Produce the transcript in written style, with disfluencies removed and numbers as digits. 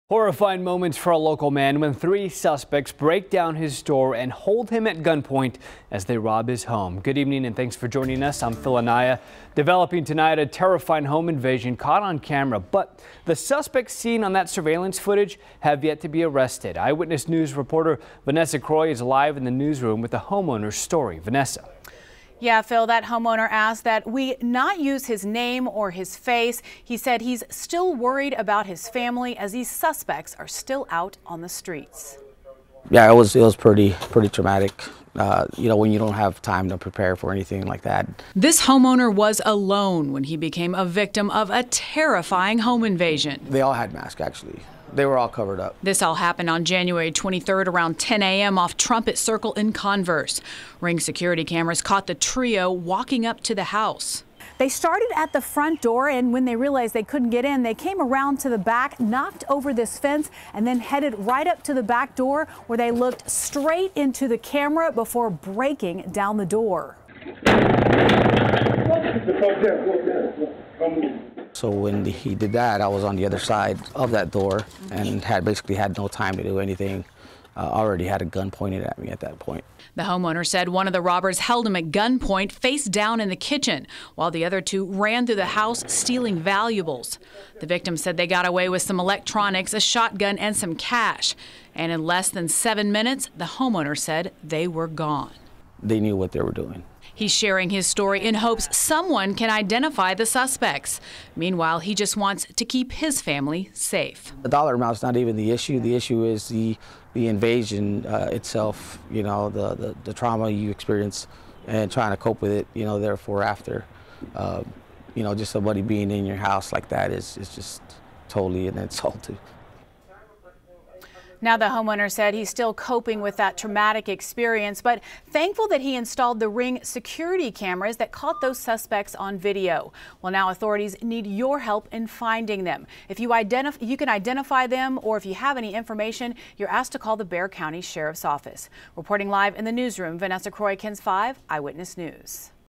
Horrifying moments for a local man when 3 suspects break down his door and hold him at gunpoint as they rob his home. Good evening and thanks for joining us. I'm Phil Anaya. Developing tonight, a terrifying home invasion caught on camera, but the suspects seen on that surveillance footage have yet to be arrested. Eyewitness News reporter Vanessa Croy is live in the newsroom with the homeowner's story. Vanessa. Yeah, Phil, that homeowner asked that we not use his name or his face. He said he's still worried about his family as these suspects are still out on the streets. Yeah, it was pretty traumatic. When you don't have time to prepare for anything like that. This homeowner was alone when he became a victim of a terrifying home invasion. They all had masks, actually. They were all covered up. This all happened on January 23rd around 10 a.m. off Trumpet Circle in Converse. Ring security cameras caught the trio walking up to the house. They started at the front door, and when they realized they couldn't get in, they came around to the back, knocked over this fence, and then headed right up to the back door where they looked straight into the camera before breaking down the door. So when he did that, I was on the other side of that door and basically had no time to do anything. Already had a gun pointed at me at that point. The homeowner said one of the robbers held him at gunpoint face down in the kitchen, while the other 2 ran through the house stealing valuables. The victim said they got away with some electronics, a shotgun, and some cash. And in less than 7 minutes, the homeowner said they were gone. They knew what they were doing. He's sharing his story in hopes someone can identify the suspects. Meanwhile, he just wants to keep his family safe. The dollar amount's not even the issue. The issue is the invasion itself, the trauma you experience and trying to cope with it, therefore after. Just somebody being in your house like that is just totally an insult. Now the homeowner said he's still coping with that traumatic experience, but thankful that he installed the Ring security cameras that caught those suspects on video. Well, now authorities need your help in finding them. If you can identify them, or if you have any information, you're asked to call the Bexar County Sheriff's Office. Reporting live in the newsroom, Vanessa Croy, KENS 5 Eyewitness News.